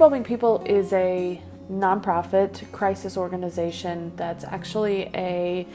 People Helping People is a nonprofit crisis organization that's actually a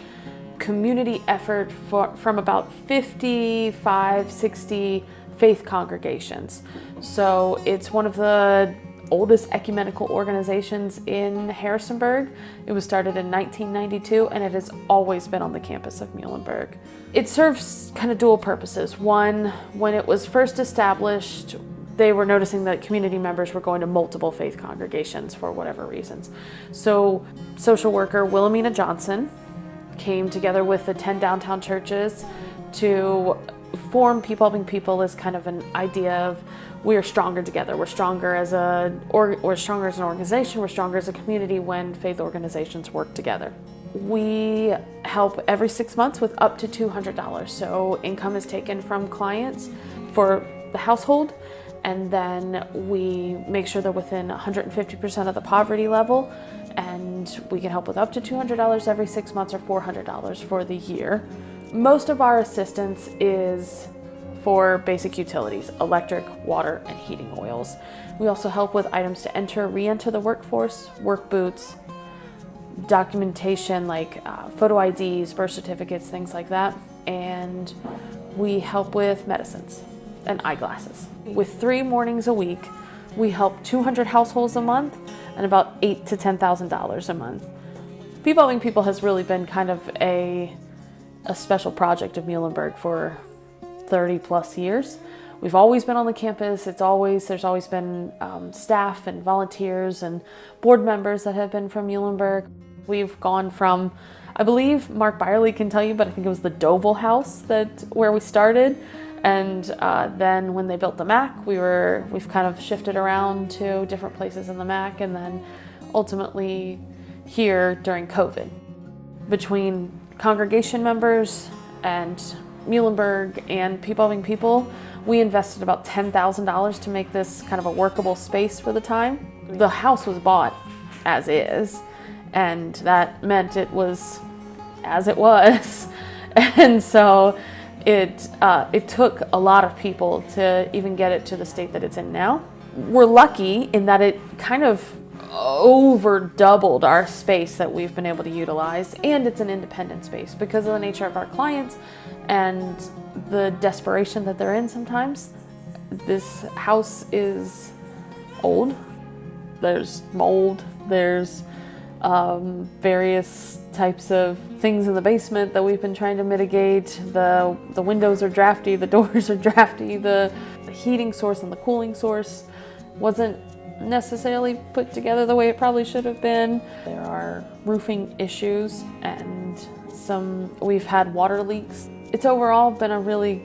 community effort from about 55, 60 faith congregations. So it's one of the oldest ecumenical organizations in Harrisonburg. It was started in 1992 and it has always been on the campus of Muhlenberg. It serves kind of dual purposes. One, when it was first established, they were noticing that community members were going to multiple faith congregations for whatever reasons. So social worker Wilhelmina Johnson came together with the 10 downtown churches to form People Helping People as kind of an idea of we are stronger together. We're stronger as we're stronger as an organization. We're stronger as a community when faith organizations work together. We help every 6 months with up to $200. So income is taken from clients for the household, and then we make sure they're within 150% of the poverty level, and we can help with up to $200 every 6 months or $400 for the year. Most of our assistance is for basic utilities, electric, water, and heating oils. We also help with items to enter, re-enter the workforce, work boots, documentation like photo IDs, birth certificates, things like that. And we help with medicines and eyeglasses. With 3 mornings a week, we help 200 households a month and about $8,000 to $10,000 a month. People Helping People has really been kind of a special project of Muhlenberg for 30 plus years. We've always been on the campus. There's always been staff and volunteers and board members that have been from Muhlenberg. We've gone from, I believe Mark Byerly can tell you, but I think it was the Doval house where we started. And then when they built the MAC, we've kind of shifted around to different places in the MAC, and then ultimately here during COVID. Between congregation members and Muhlenberg and People Helping People, we invested about $10,000 to make this kind of a workable space for the time. The house was bought as is, and that meant it was as it was. And so it took a lot of people to even get it to the state that it's in now. We're lucky in that it kind of over doubled our space that we've been able to utilize, and it's an independent space because of the nature of our clients and the desperation that they're in sometimes. This house is old. There's mold, there's various types of things in the basement that we've been trying to mitigate. The windows are drafty, the doors are drafty, the heating source and the cooling source wasn't necessarily put together the way it probably should have been. There are roofing issues and we've had water leaks. It's overall been a really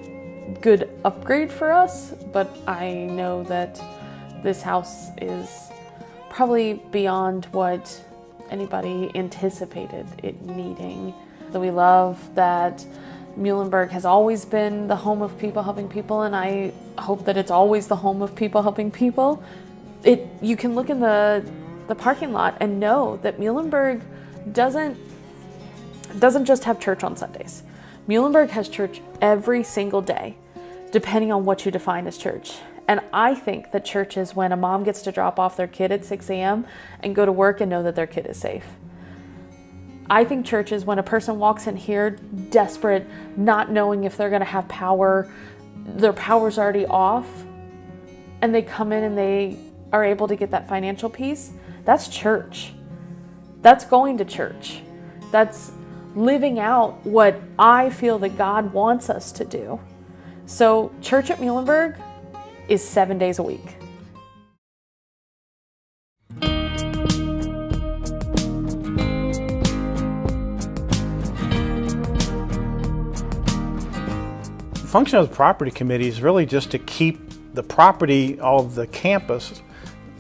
good upgrade for us, but I know that this house is probably beyond what anybody anticipated it needing. So we love that Muhlenberg has always been the home of People Helping People, and I hope that it's always the home of People Helping People. You can look in the parking lot and know that Muhlenberg doesn't just have church on Sundays. Muhlenberg has church every single day, depending on what you define as church. And I think that church is when a mom gets to drop off their kid at 6 a.m. and go to work and know that their kid is safe. I think church is when a person walks in here desperate, not knowing if they're going to have power, their power's already off, and they come in and they are able to get that financial piece. That's church. That's going to church. That's living out what I feel that God wants us to do. So church at Muhlenberg is 7 days a week. The function of the property committee is really just to keep the property of the campus,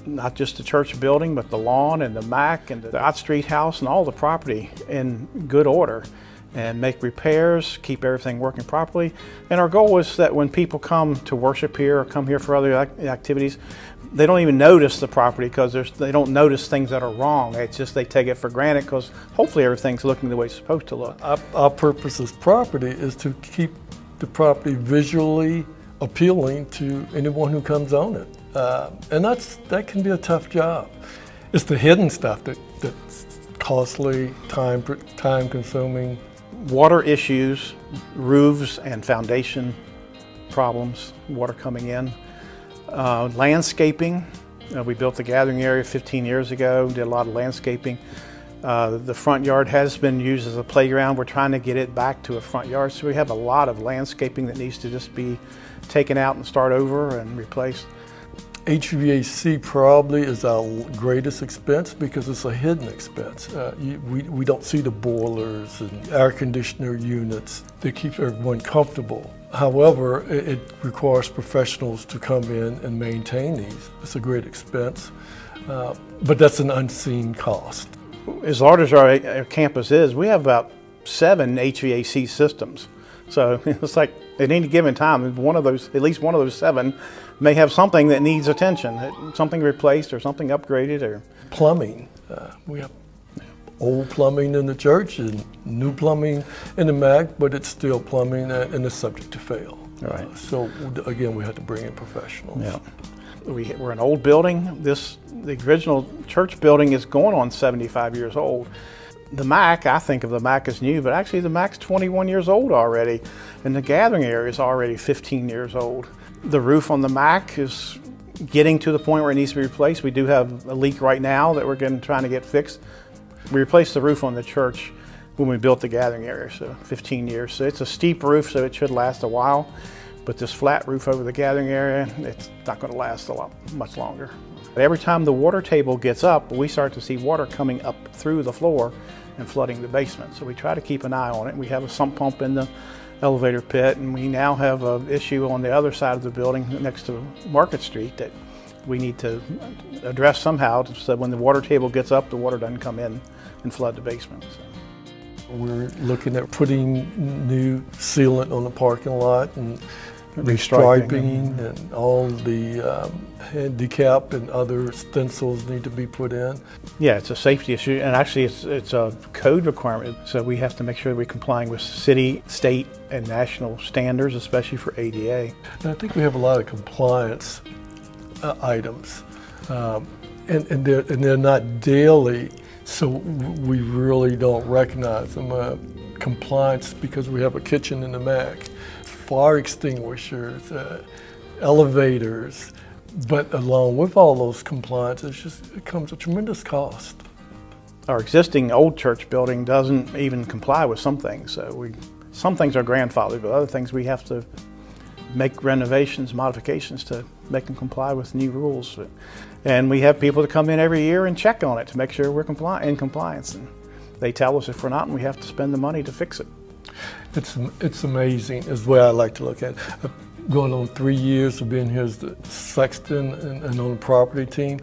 not just the church building, but the lawn and the MAC and the Ott Street house and all the property in good order, and make repairs, keep everything working properly. And our goal is that when people come to worship here or come here for other activities, they don't even notice the property because they don't notice things that are wrong. It's just they take it for granted because hopefully everything's looking the way it's supposed to look. Our purpose as property is to keep the property visually appealing to anyone who comes on it. And that can be a tough job. It's the hidden stuff that's costly, time consuming. Water issues, roofs and foundation problems, water coming in. Landscaping. We built the gathering area 15 years ago, did a lot of landscaping. The front yard has been used as a playground. We're trying to get it back to a front yard, so we have a lot of landscaping that needs to just be taken out and start over and replaced. HVAC probably is our greatest expense because it's a hidden expense. We don't see the boilers and air conditioner units that keep everyone comfortable. However, it requires professionals to come in and maintain these. It's a great expense, but that's an unseen cost. As large as our campus is, we have about 7 HVAC systems. So it's like at any given time, at least one of those 7 may have something that needs attention, something replaced or something upgraded. Or plumbing. We have old plumbing in the church and new plumbing in the MAC, but it's still plumbing and it's subject to fail. Right. So again, we had to bring in professionals. Yeah. We're an old building. The original church building is going on 75 years old. The MAC, I think of the MAC as new, but actually the MAC's 21 years old already, and the gathering area is already 15 years old. The roof on the MAC is getting to the point where it needs to be replaced. We do have a leak right now that we're trying to get fixed. We replaced the roof on the church when we built the gathering area, so 15 years. So it's a steep roof, so it should last a while. But this flat roof over the gathering area, it's not going to last much longer. But every time the water table gets up, we start to see water coming up through the floor and flooding the basement. So we try to keep an eye on it. We have a sump pump in the elevator pit, and we now have an issue on the other side of the building next to Market Street that we need to address somehow so that when the water table gets up, the water doesn't come in and flood the basement. So. We're looking at putting new sealant on the parking lot and restriping, and all the handicap and other stencils need to be put in. Yeah, it's a safety issue, and actually it's a code requirement. So we have to make sure that we're complying with city, state, and national standards, especially for ADA. And I think we have a lot of compliance items, and they're not daily, so we really don't recognize them. Compliance, because we have a kitchen in the MAC, fire extinguishers, elevators, but along with all those compliances, it comes a tremendous cost. Our existing old church building doesn't even comply with some things. So some things are grandfathered, but other things we have to make renovations, modifications to make them comply with new rules. And we have people to come in every year and check on it to make sure we're in compliance. And they tell us if we're not, and we have to spend the money to fix it. It's amazing, is the way I like to look at it. Going on 3 years of being here as the sexton and on the property team.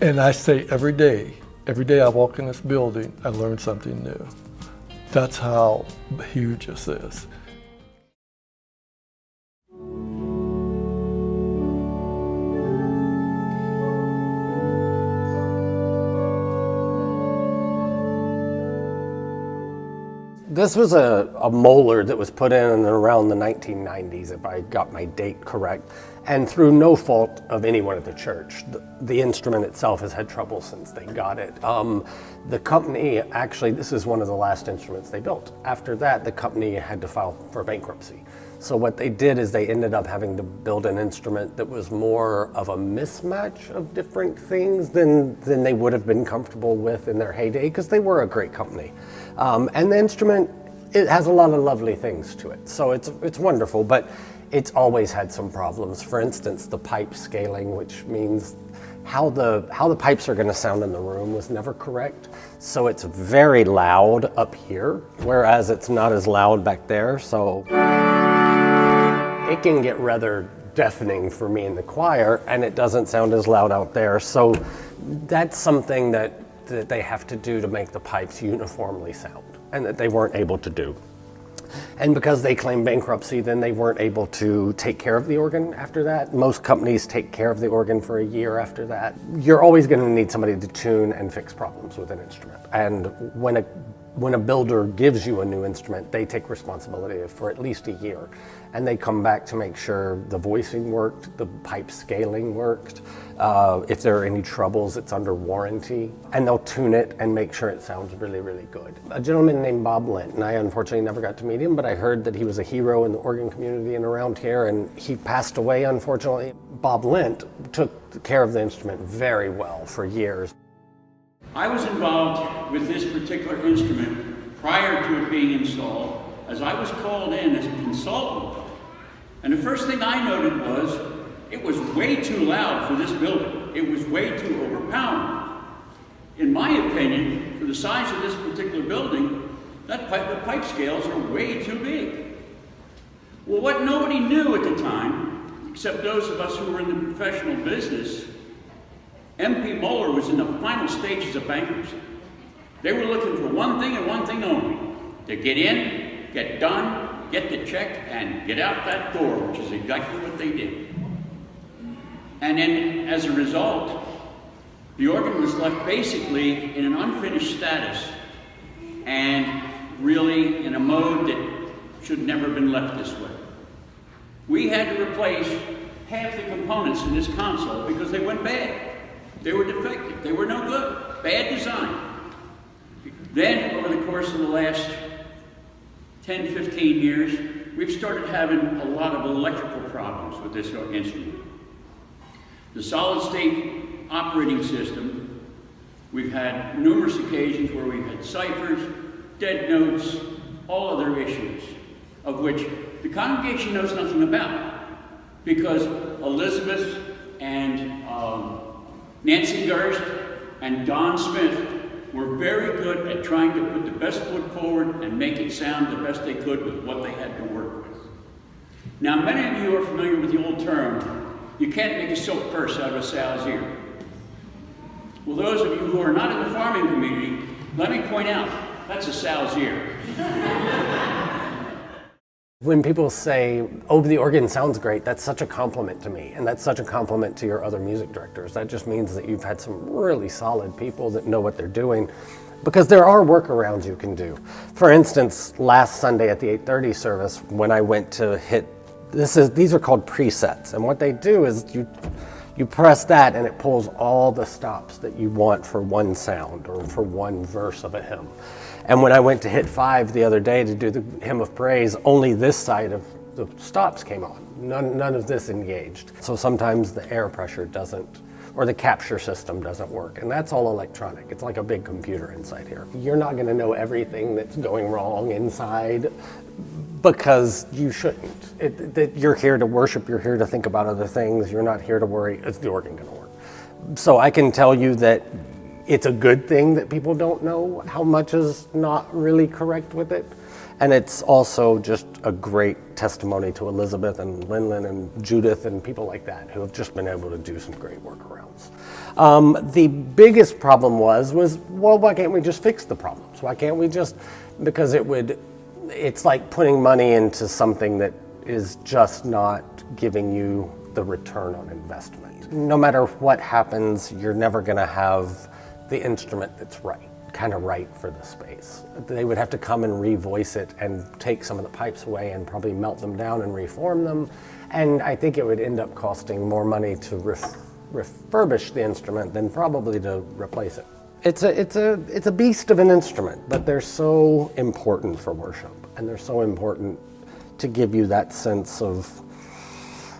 And I say every day I walk in this building, I learn something new. That's how huge this is. This was a molar that was put in around the 1990s, if I got my date correct, and through no fault of anyone at the church. The instrument itself has had trouble since they got it. The company, actually, this is one of the last instruments they built. After that, the company had to file for bankruptcy. So what they did is they ended up having to build an instrument that was more of a mismatch of different things than they would have been comfortable with in their heyday, because they were a great company. And the instrument, it has a lot of lovely things to it. So it's wonderful, but it's always had some problems. For instance, the pipe scaling, which means how the pipes are going to sound in the room was never correct. So it's very loud up here, whereas it's not as loud back there. So it can get rather deafening for me in the choir, and it doesn't sound as loud out there. So that's something that they have to do to make the pipes uniformly sound, and that they weren't able to do. And because they claimed bankruptcy, then they weren't able to take care of the organ after that. Most companies take care of the organ for a year after that. You're always going to need somebody to tune and fix problems with an instrument. And when a when a builder gives you a new instrument, they take responsibility for at least a year. And they come back to make sure the voicing worked, the pipe scaling worked. If there are any troubles, it's under warranty. And they'll tune it and make sure it sounds really, really good. A gentleman named Bob Lent, and I unfortunately never got to meet him, but I heard that he was a hero in the organ community and around here, and he passed away, unfortunately. Bob Lent took care of the instrument very well for years. I was involved with this particular instrument prior to it being installed, as I was called in as a consultant. And the first thing I noted was, it was way too loud for this building. It was way too overpowering. In my opinion, for the size of this particular building, the pipe scales are way too big. Well, what nobody knew at the time, except those of us who were in the professional business, MP Moeller was in the final stages of bankruptcy. They were looking for one thing and one thing only: to get in, get done, get the check, and get out that door, which is exactly what they did. And then, as a result, the organ was left basically in an unfinished status and really in a mode that should never have been left this way. We had to replace half the components in this console because they went bad. They were defective. They were no good. Bad design. Then, over the course of the last 10, 15 years, we've started having a lot of electrical problems with this instrument. The solid-state operating system, we've had numerous occasions where we've had ciphers, dead notes, all other issues, of which the congregation knows nothing about, because Elizabeth and Nancy Gerst and Don Smith were very good at trying to put the best foot forward and make it sound the best they could with what they had to work with. Now, many of you are familiar with the old term, you can't make a silk purse out of a sow's ear. Well, those of you who are not in the farming community, let me point out, that's a sow's ear. When people say, oh, the organ sounds great, that's such a compliment to me, and that's such a compliment to your other music directors. That just means that you've had some really solid people that know what they're doing, because there are workarounds you can do. For instance, last Sunday at the 8:30 service, when I went to hit, these are called presets, and what they do is you press that and it pulls all the stops that you want for one sound or for one verse of a hymn. And when I went to hit 5 the other day to do the hymn of praise, only this side of the stops came on. None of this engaged. So sometimes the air pressure doesn't, or the capture system doesn't work. And that's all electronic. It's like a big computer inside here. You're not gonna know everything that's going wrong inside, because you shouldn't. You're here to worship, you're here to think about other things, you're not here to worry, is the organ gonna work? So I can tell you that it's a good thing that people don't know how much is not really correct with it. And it's also just a great testimony to Elizabeth and Linlin and Judith and people like that who have just been able to do some great workarounds. The biggest problem was, well, why can't we just fix the problems? Why can't we just, because it's like putting money into something that is just not giving you the return on investment. No matter what happens, you're never gonna have the instrument that's kind of right for the space. They would have to come and revoice it and take some of the pipes away and probably melt them down and reform them. And I think it would end up costing more money to refurbish the instrument than probably to replace it. It's a beast of an instrument, but they're so important for worship, and they're so important to give you that sense of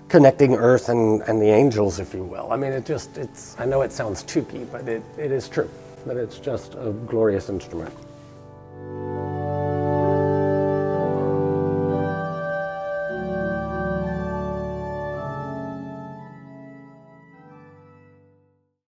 connecting earth and the angels, if you will. I mean, I know it sounds toothy, but it is true, that it's just a glorious instrument.